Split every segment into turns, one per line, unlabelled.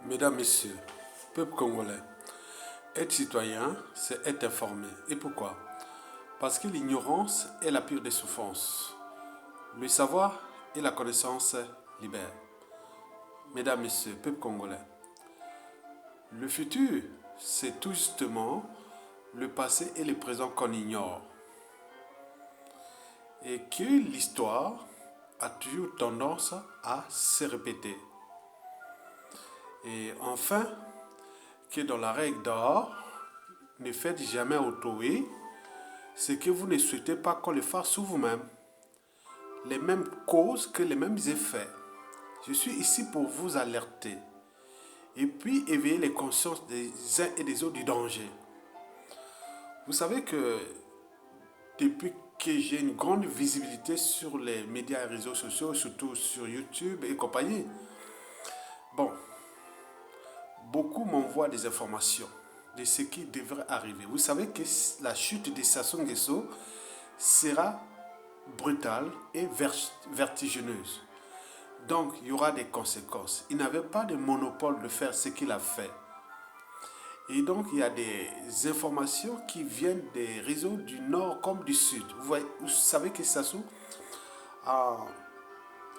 Mesdames, Messieurs, peuple congolais, être citoyen, c'est être informé. Et pourquoi? Parce que l'ignorance est la pire des souffrances. Le savoir et la connaissance libèrent. Mesdames, Messieurs, peuple congolais, le futur, c'est tout justement le passé et le présent qu'on ignore. Et que l'histoire a toujours tendance à se répéter. Et enfin, que dans la règle d'or, ne faites jamais autrui ce que vous ne souhaitez pas qu'on le fasse sur vous-même. Les mêmes causes que les mêmes effets. Je suis ici pour vous alerter et puis éveiller les consciences des uns et des autres du danger. Vous savez que depuis que j'ai une grande visibilité sur les médias et réseaux sociaux, surtout sur YouTube et compagnie, bon, beaucoup m'envoient des informations de ce qui devrait arriver. Vous savez que la chute de Sassou Nguesso sera brutale et vertigineuse. Donc, il y aura des conséquences. Il n'avait pas de monopole de faire ce qu'il a fait. Et donc, il y a des informations qui viennent des réseaux du nord comme du sud. Vous savez que Sassou a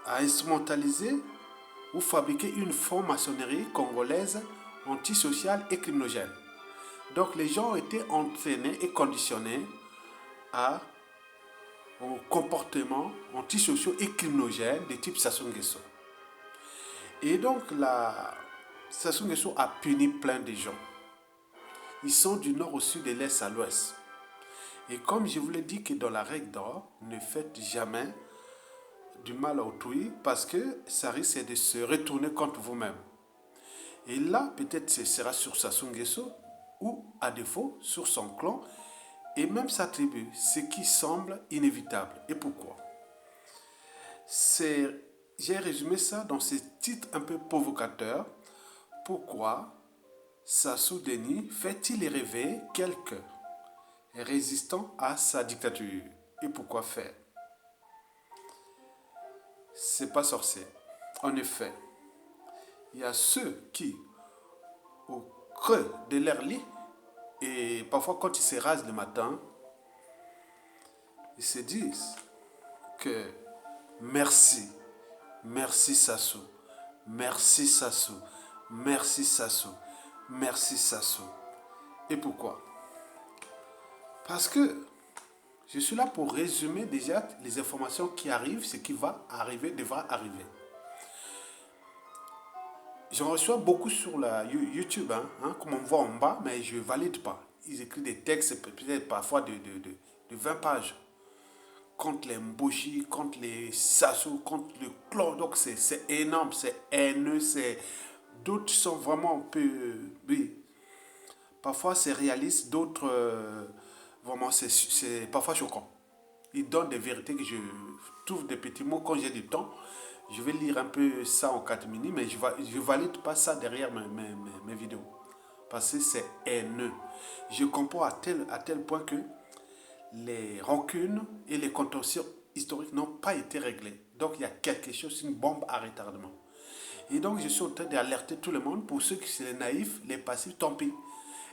instrumentalisé ou fabriqué une franc-maçonnerie congolaise antisociale et criminogène. Donc, les gens ont été entraînés et conditionnés au comportement antisociaux et criminogène de type Sassou Nguesso. Et donc, Sassou Nguesso a puni plein de gens. Ils sont du nord au sud, de l'est à l'ouest. Et comme je vous l'ai dit que dans la règle d'or, ne faites jamais du mal à autrui parce que ça risque de se retourner contre vous-même. Et là, peut-être ce sera sur Sassou Nguesso ou, à défaut, sur son clan et même sa tribu, ce qui semble inévitable. Et pourquoi? J'ai résumé ça dans ce titre un peu provocateur. Pourquoi Sassou Denis fait-il rêver quelques résistants à sa dictature? Et pourquoi faire? C'est pas sorcier. En effet, il y a ceux qui, au creux de leur lit, et parfois quand ils se rasent le matin, ils se disent que merci, merci Sassou, merci Sassou, merci Sassou, merci Sassou. Et pourquoi? Parce que je suis là pour résumer déjà les informations qui arrivent, ce qui va arriver, devra arriver. J'en reçois beaucoup sur la YouTube, comme on voit en bas, mais je ne valide pas. Ils écrivent des textes, peut-être parfois de 20 pages, contre les Mboshi, contre les Sassou, contre le clan. Donc c'est énorme, c'est haineux, d'autres sont vraiment un peu... Oui, parfois c'est réaliste, d'autres... vraiment, c'est parfois choquant. Ils donnent des vérités que je trouve des petits mots quand j'ai du temps. Je vais lire un peu ça en 4 minutes, mais je ne valide pas ça derrière mes vidéos. Parce que c'est haineux. Je comprends à tel point que les rancunes et les contentions historiques n'ont pas été réglées. Donc il y a quelque chose, une bombe à retardement. Et donc je suis en train d'alerter tout le monde. Pour ceux qui sont les naïfs, les passifs, tant pis.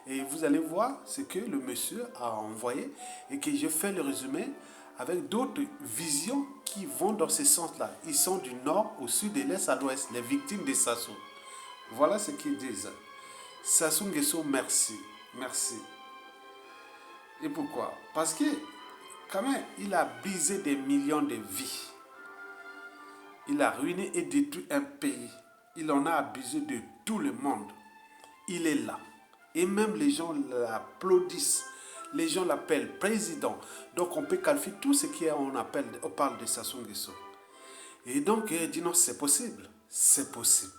Et vous allez voir ce que le monsieur a envoyé et que je fais le résumé avec d'autres visions qui vont dans ce sens-là. Ils sont du nord au sud, de l'est à l'ouest, les victimes de Sassou. Voilà ce qu'ils disent. Sassou Nguesso, merci. Merci. Et pourquoi? Parce que, quand même, il a brisé des millions de vies. Il a ruiné et détruit un pays. Il en a abusé de tout le monde. Il est là. Et même les gens l'applaudissent. Les gens l'appellent président. Donc on peut qualifier tout ce on parle de Sassou Nguesso. Et donc il dit non, c'est possible. C'est possible.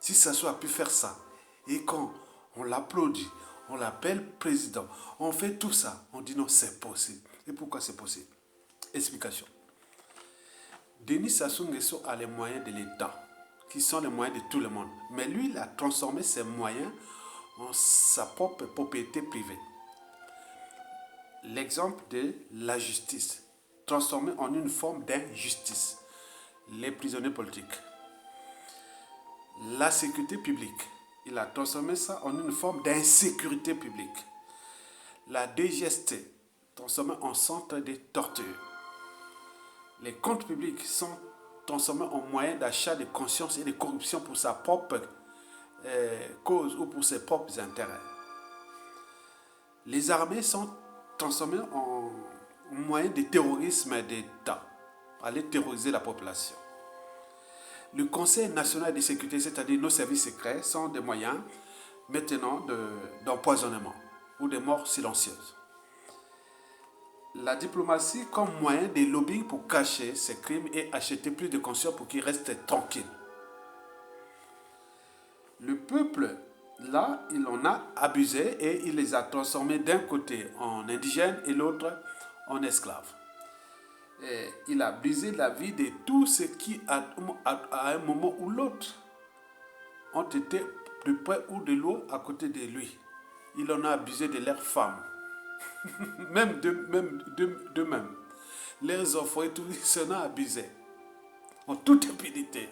Si Sassou a pu faire ça, et quand on l'applaudit, on l'appelle président, on fait tout ça, on dit non, c'est possible. Et pourquoi c'est possible? Explication. Denis Sassou Nguesso a les moyens de l'État, qui sont les moyens de tout le monde. Mais lui, il a transformé ses moyens en sa propre propriété privée. L'exemple de la justice, transformée en une forme d'injustice. Les prisonniers politiques, la sécurité publique. Il a transformé ça en une forme d'insécurité publique. La DGST, transformée en centre de torture. Les comptes publics sont transformés en moyen d'achat de conscience et de corruption pour sa propre cause ou pour ses propres intérêts. Les armées sont transformées en moyen de terrorisme d'État, aller terroriser la population. Le Conseil national de sécurité, c'est-à-dire nos services secrets, sont des moyens maintenant d'empoisonnement ou de morts silencieuses. La diplomatie comme moyen de lobbying pour cacher ses crimes et acheter plus de conscience pour qu'il reste tranquille. Le peuple, là, il en a abusé et il les a transformés d'un côté en indigènes et l'autre en esclaves. Et il a brisé la vie de tous ceux qui, à un moment ou l'autre, ont été de près ou de loin à côté de lui. Il en a abusé de leurs femmes, même d'eux-mêmes. Leurs enfants et tout, il s'en a abusé, en toute impunité.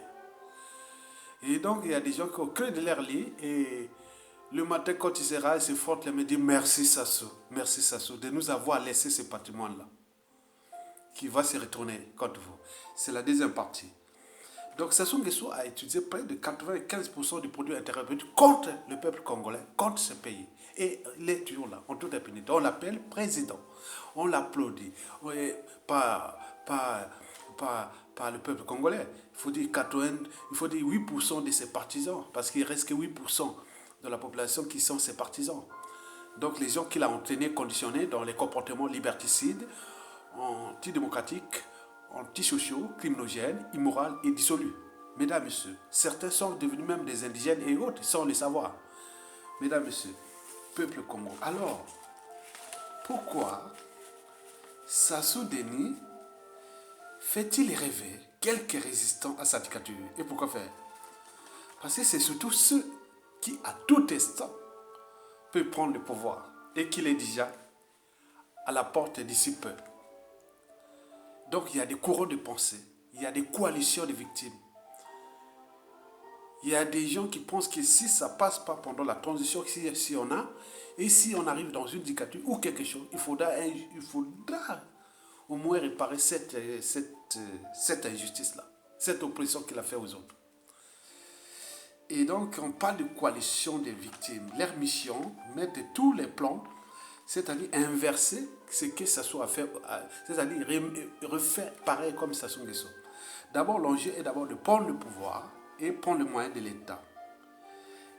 Et donc, il y a des gens qui ont cru de leur lit et le matin, quand il sera, ils se frottent les mains et disent merci Sassou, de nous avoir laissé ce patrimoine-là, qui va se retourner contre vous. C'est la deuxième partie. Donc, Sassou Nguesso a utilisé près de 95% du produit intérieur brut contre le peuple congolais, contre ce pays. Et il est toujours là, en toute impunité. On l'appelle président. On l'applaudit. Pas le peuple congolais. Il faut dire 8% de ses partisans, parce qu'il ne reste que 8% de la population qui sont ses partisans. Donc les gens qui l'ont entraîné, conditionné dans les comportements liberticides, antidémocratiques, antisociaux, criminogènes, immoraux et dissolus. Mesdames, Messieurs, certains sont devenus même des indigènes et autres sans le savoir. Mesdames, Messieurs, peuple Congo. Alors, pourquoi Sassou Denis fait-il rêver quelques résistants à sa dictature? Et pourquoi faire? Parce que c'est surtout ceux qui, à tout instant, peuvent prendre le pouvoir et qu'il est déjà à la porte d'ici peu. Donc il y a des courants de pensée, il y a des coalitions de victimes. Il y a des gens qui pensent que si ça ne passe pas pendant la transition, si on a, et si on arrive dans une dictature ou quelque chose, il faudra au moins réparer cette injustice-là, cette oppression qu'il a fait aux autres. Et donc, on parle de coalition des victimes. Leur mission, mettre tous les plans, c'est-à-dire inverser ce que Sassou a fait, c'est-à-dire refaire pareil comme Sassou Nguesso. D'abord, l'enjeu est d'abord de prendre le pouvoir et prendre le moyen de l'État.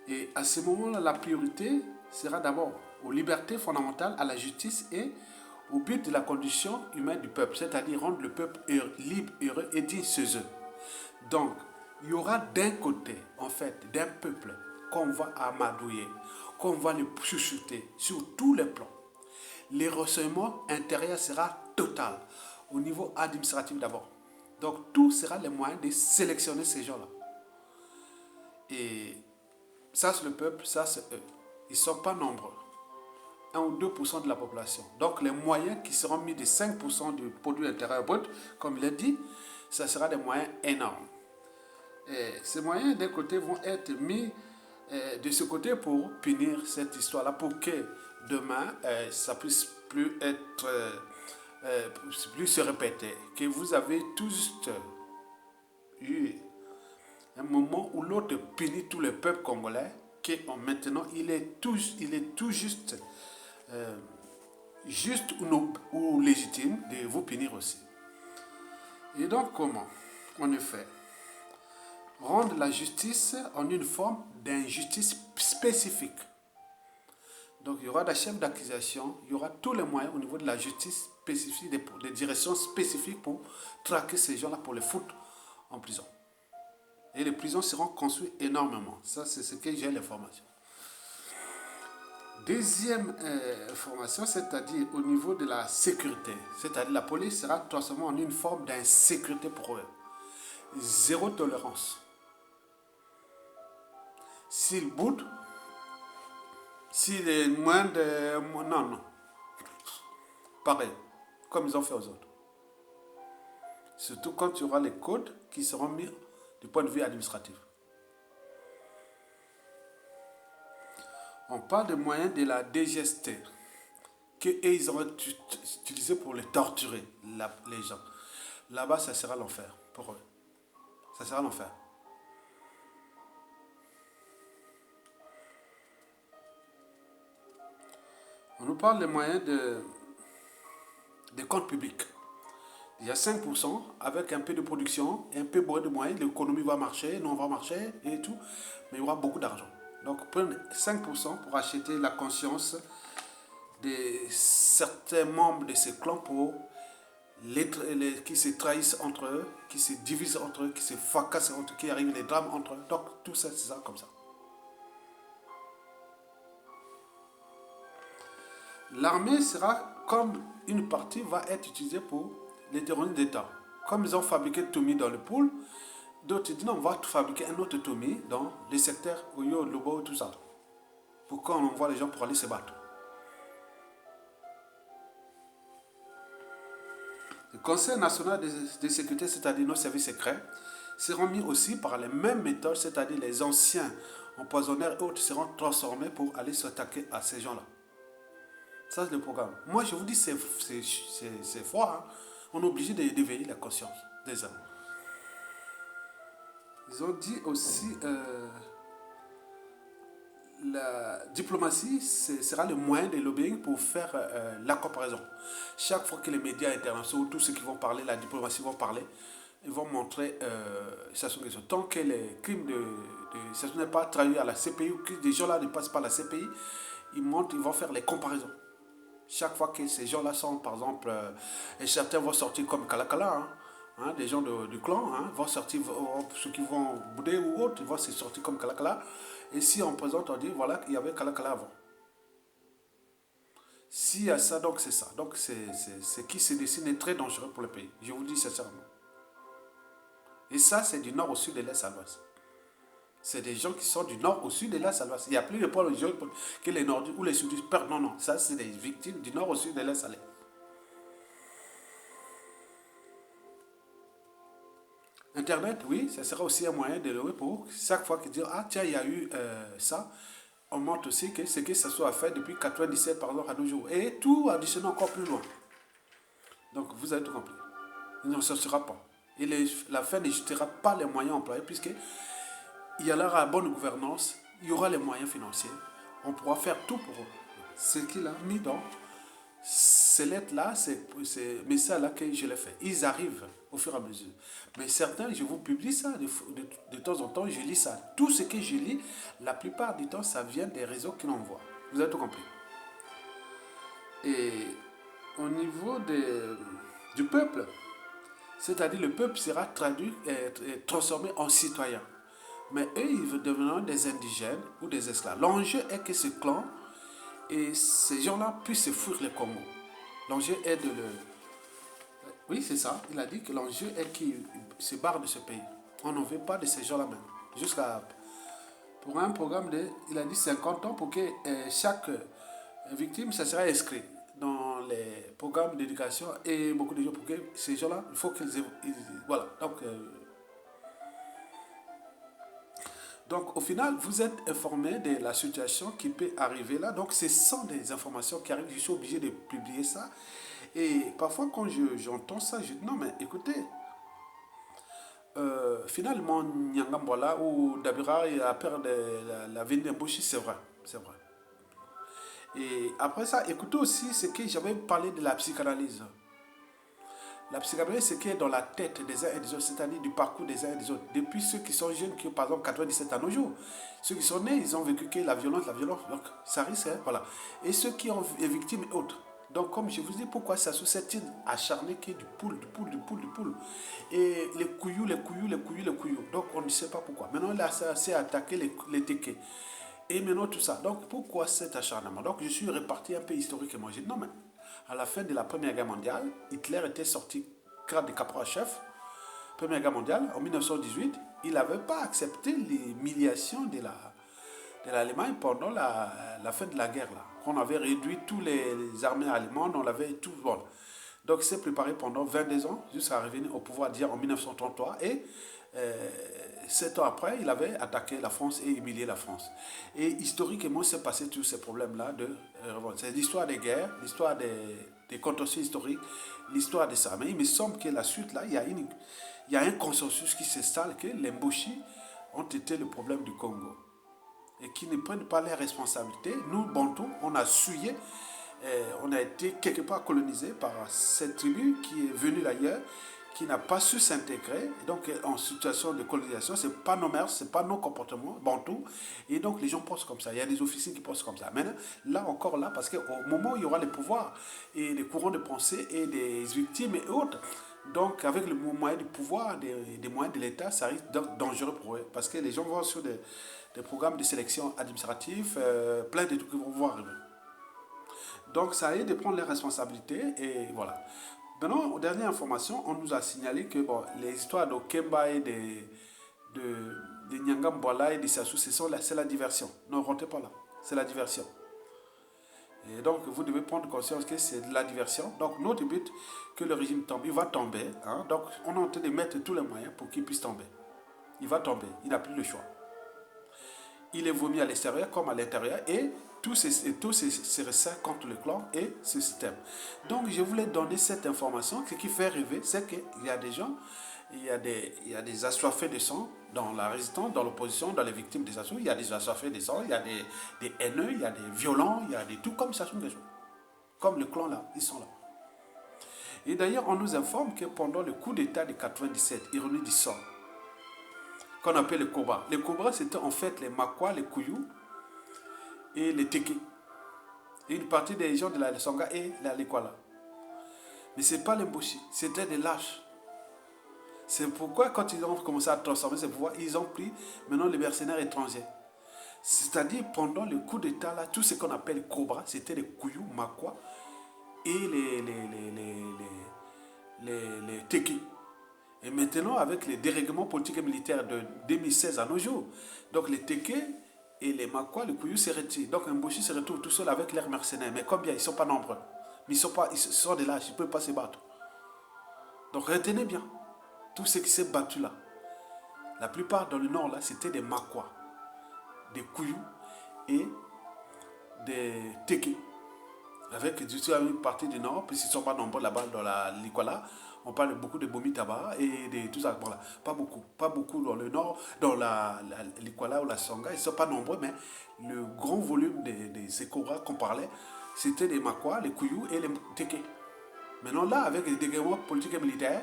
Et à ce moment-là, la priorité sera d'abord aux libertés fondamentales, à la justice et au but de la condition humaine du peuple, c'est-à-dire rendre le peuple libre, heureux et digne chez eux. Donc, il y aura d'un côté, en fait, d'un peuple qu'on va amadouiller, qu'on va le chuchoter sur tous les plans. Le renseignement intérieur sera total, au niveau administratif d'abord. Donc, tout sera les moyens de sélectionner ces gens-là. Et ça, c'est le peuple, ça, c'est eux. Ils ne sont pas nombreux. 1 ou 2% de la population. Donc, les moyens qui seront mis de 5% du produit intérieur brut, comme il a dit, ça sera des moyens énormes. Et ces moyens, d'un côté, vont être mis de ce côté pour punir cette histoire-là, pour que demain, ça puisse plus se répéter. Que vous avez tout juste eu un moment où l'autre punit tout le peuple congolais, que maintenant, il est tout juste ou légitime de vous punir aussi. Et donc, comment? En effet, rendre la justice en une forme d'injustice spécifique. Donc, il y aura des chefs d'accusation, il y aura tous les moyens au niveau de la justice spécifique, des directions spécifiques pour traquer ces gens-là, pour les foutre en prison. Et les prisons seront construites énormément. Ça, c'est ce que j'ai l'information. Deuxième information, c'est-à-dire au niveau de la sécurité. C'est-à-dire la police sera transformée en une forme d'insécurité pour eux. Zéro tolérance. S'ils boudent, s'il est moins de... Non. Pareil, comme ils ont fait aux autres. Surtout quand il y aura les codes qui seront mis du point de vue administratif. On parle des moyens de la DGST qu'ils ont utilisé pour les torturer, les gens. Là-bas, ça sera l'enfer pour eux. Ça sera l'enfer. On nous parle des moyens des comptes publics. Il y a 5% avec un peu de production, un peu de moyens, l'économie va marcher, non va marcher et tout, mais il y aura beaucoup d'argent. Donc prenez 5% pour acheter la conscience de certains membres de ces clans pour qui se trahissent entre eux, qui se divisent entre eux, qui se fracassent entre eux, qui arrivent les drames entre eux. Donc tout ça, c'est ça comme ça. L'armée sera comme une partie va être utilisée pour les terroristes d'État. Comme ils ont fabriqué Tomi dans le pool, d'autres disent non, on va fabriquer un autre Tomi dans les secteurs Oyo, Lobo, tout ça. Pour qu'on envoie les gens pour aller se battre. Le Conseil national de sécurité, c'est-à-dire nos services secrets, seront mis aussi par les mêmes méthodes, c'est-à-dire les anciens empoisonneurs et autres seront transformés pour aller s'attaquer à ces gens-là. Ça, c'est le programme. Moi, je vous dis, c'est fort. Hein. On est obligé d'éveiller la conscience des hommes. Ils ont dit aussi, la diplomatie sera le moyen de lobbying pour faire la comparaison. Chaque fois que les médias internationaux, tous ceux qui vont parler, la diplomatie vont parler, ils vont montrer tant que les crimes ça n'est pas traduit à la CPI ou que des gens-là ne passent pas la CPI, ils vont faire les comparaisons. Chaque fois que ces gens-là sont, par exemple, et certains vont sortir comme Kalakala, hein, des gens du clan, hein, vont sortir, ceux qui vont bouder ou autres, ils vont se sortir comme Kalakala. Et si on présente, on dit, voilà, il y avait Kalakala avant. S'il y a ça, donc c'est ça. Donc ce qui se dessine est très dangereux pour le pays. Je vous dis sincèrement. Et ça, c'est du nord au sud de l'est à l'ouest. C'est des gens qui sont du nord au sud de l'est à l'ouest. Il n'y a plus de pôle que les nordistes ou les sudistes perdent. Non, non. Ça, c'est des victimes du nord au sud de l'est à l'est. Internet, oui, ça sera aussi un moyen de louer pour chaque fois qu'ils disent, ah tiens, il y a eu ça. On montre aussi que ce que ça soit fait depuis 97 par exemple à nos jours. Et tout additionné encore plus loin. Donc vous avez tout compris. Il ne sera pas. Et la fin ne jetera pas les moyens employés puisque il y aura la bonne gouvernance, il y aura les moyens financiers. On pourra faire tout pour eux. Ce qu'il a mis dans ces lettres-là, ces messages-là que je l'ai fait. Ils arrivent au fur et à mesure. Mais certains, je vous publie ça de temps en temps, je lis ça. Tout ce que je lis, la plupart du temps, ça vient des réseaux qu'ils envoient. Vous avez tout compris. Et au niveau du peuple, c'est-à-dire le peuple sera traduit et transformé en citoyen. Mais eux, ils deviendront des indigènes ou des esclaves. L'enjeu est que ce clan et ces gens-là puissent se fuir le Congo. L'enjeu est de le... Oui, c'est ça. Il a dit que l'enjeu est qu'ils se barrent de ce pays. On ne veut pas de ces gens-là même. Jusqu'à... Pour un programme de... Il a dit 50 ans pour que chaque victime, ça sera inscrit dans les programmes d'éducation et beaucoup de gens pour que ces gens-là, il faut qu'ils... Voilà. Donc, au final, vous êtes informé de la situation qui peut arriver là. Donc, ce sont des informations qui arrivent. Je suis obligé de publier ça. Et parfois, quand j'entends ça, je dis non, mais écoutez, finalement, Nyangambola ou Dabira, il a peur de la venue d'embaucher, c'est vrai. C'est vrai. Et après ça, écoutez aussi ce que j'avais parlé de la psychanalyse. La psychanalyse, c'est qui est dans la tête des uns et des autres, c'est-à-dire du parcours des uns et des autres. Depuis ceux qui sont jeunes, qui ont par exemple 97 à nos jours. Ceux qui sont nés, ils ont vécu que la violence. Donc ça risque, hein, voilà. Et ceux qui ont été victimes et autres. Donc comme je vous dis, pourquoi ça sous cette île acharnée qui est du poule. Et les couillous. Donc on ne sait pas pourquoi. Maintenant, là, ça s'est attaqué les téquets. Et maintenant tout ça. Donc pourquoi cet acharnement? Donc je suis réparti un peu historiquement. J'ai dit non mais à la fin de la Première Guerre mondiale, Hitler était sorti grade de caporal-chef. Première Guerre mondiale, en 1918, il n'avait pas accepté l'humiliation de l'Allemagne pendant la fin de la guerre. Là. On avait réduit tous les armées allemandes, on l'avait tout. Bon. Donc il s'est préparé pendant 22 ans jusqu'à revenir au pouvoir dire en 1933. Et 7 ans après, il avait attaqué la France et humilié la France. Et historiquement, s'est passé tous ces problèmes-là de révolte. C'est l'histoire des guerres, l'histoire des contentieux historiques, l'histoire de ça. Mais il me semble que la suite, là, il y a un consensus qui s'installe que les Mboshi ont été le problème du Congo et qui ne prennent pas les responsabilités. Nous, Bantous, on a suyé, on a été quelque part colonisé par cette tribu qui est venue d'ailleurs, qui n'a pas su s'intégrer. Donc, en situation de colonisation, ce n'est pas nos mœurs, ce n'est pas nos comportements bantous. Et donc, les gens pensent comme ça. Il y a des officiers qui pensent comme ça. Maintenant, là encore, là, parce qu'au moment où il y aura les pouvoirs et les courants de pensée et des victimes et autres, donc, avec le moyen du pouvoir, des moyens de l'État, ça risque d'être dangereux pour eux. Parce que les gens vont sur des programmes de sélection administrative, plein de trucs qui vont voir arriver. Donc, ça aide de prendre les responsabilités et voilà. Maintenant, aux dernières informations, on nous a signalé que bon, les histoires d'Okemba et de Nyangambwala et de Sassou, c'est la diversion. Ne rentrez pas là, c'est la diversion. Et donc, vous devez prendre conscience que c'est de la diversion. Donc, notre but, que le régime tombe, il va tomber. Hein? Donc, on est en train de mettre tous les moyens pour qu'il puisse tomber. Il va tomber, il n'a plus le choix. Il est vomi à l'extérieur comme à l'intérieur et tout se resserre contre le clan et ce système. Donc, je voulais donner cette information. Ce qui fait rêver, c'est qu'il y a des gens, il y a des assoiffés de sang dans la résistance, dans l'opposition, dans les victimes des assauts. Il y a des assoiffés de sang, il y a des haineux, il y a des violents, il y a des tout comme ça sont des gens. Comme le clan là, ils sont là. Et d'ailleurs, on nous informe que pendant le coup d'État de 97, ironie du sort, qu'on appelle les Cobras. Les Cobras, c'était en fait les Makwa, les Kouyou et les Teke. Et une partie des gens de la Songa et la Likwala. Mais ce n'est pas les Mboshi, c'était des lâches. C'est pourquoi quand ils ont commencé à transformer ces pouvoirs, ils ont pris maintenant les mercenaires étrangers. C'est-à-dire pendant le coup d'État, là, tout ce qu'on appelle Cobra, c'était les Kouyou, Makwa et les Teke. Et maintenant, avec les dérèglements politiques et militaires de 2016 à nos jours, donc les Teke et les Makwa, les Kouyou se retirent. Donc Mboshi se retrouve tout seul avec leurs mercenaires. Mais combien? Ils ne sont pas nombreux. Mais ils sont de lâches, ils ne peuvent pas se battre. Donc retenez bien, tout ce qui s'est battu là, la plupart dans le nord là, c'était des Makwa, des Kouyou et des Teke. Avec une partie du nord, puisqu'ils ne sont pas nombreux là-bas dans la Likwala, on parle beaucoup de Bomi Taba et de tout ça. Voilà. Pas beaucoup dans le nord, dans la Likwala ou la Songa, ils ne sont pas nombreux, mais le grand volume de ces Cobras qu'on parlait, c'était les Makwa, les Kouyou et les Teke. Maintenant là, avec les dégâts politiques et militaires,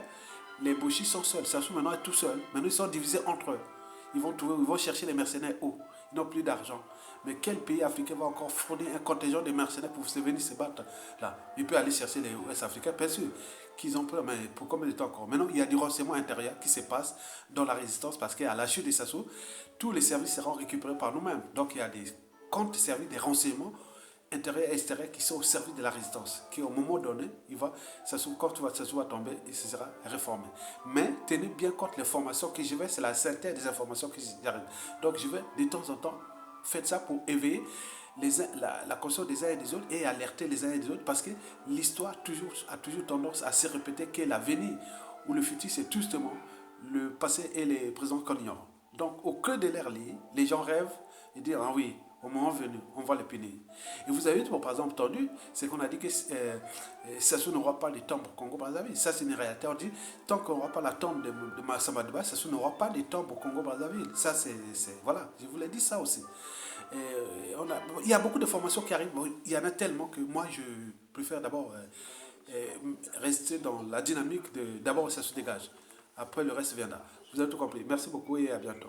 les Boshi sont seuls. Sassou maintenant est tout seul. Maintenant ils sont divisés entre eux. Ils vont chercher les mercenaires où ils n'ont plus d'argent. Mais quel pays africain va encore fournir un contingent de mercenaires pour venir se battre là? Il peut aller chercher les Ouest-Africains, bien sûr, qu'ils ont peur, mais pour combien de temps encore? Maintenant, il y a du renseignement intérieur qui se passe dans la résistance parce qu'à la chute des Sassou, tous les services seront récupérés par nous-mêmes. Donc, il y a des comptes servis, des renseignements intérieurs et extérieurs qui sont au service de la résistance, qui au moment donné, quand Sassou va tomber, il se sera réformé. Mais tenez bien compte, les formations que je vais, c'est la synthèse des informations qui arrivent. Donc, je vais de temps en temps faites ça pour éveiller la conscience des uns et des autres et alerter les uns et les autres parce que l'histoire a toujours tendance à se répéter que l'avenir ou le futur, c'est justement le passé et les présents qu'on ignore. Donc, au cœur de l'air lié, les gens rêvent et disent ah oui, au moment venu, on va les punir. Et vous avez, par exemple, entendu, c'est qu'on a dit que Sassou n'aura pas de tombe au Congo-Brazzaville. Ça, c'est une réalité. On dit, tant qu'on n'aura pas la tombe de Massamba Deba, Sassou n'aura pas de tombe au Congo-Brazzaville. Ça, voilà, je vous l'ai dit ça aussi. Il y a beaucoup de formations qui arrivent. Bon, il y en a tellement que moi, je préfère d'abord rester dans la dynamique de d'abord, ça se dégage. Après, le reste viendra. Vous avez tout compris. Merci beaucoup et à bientôt.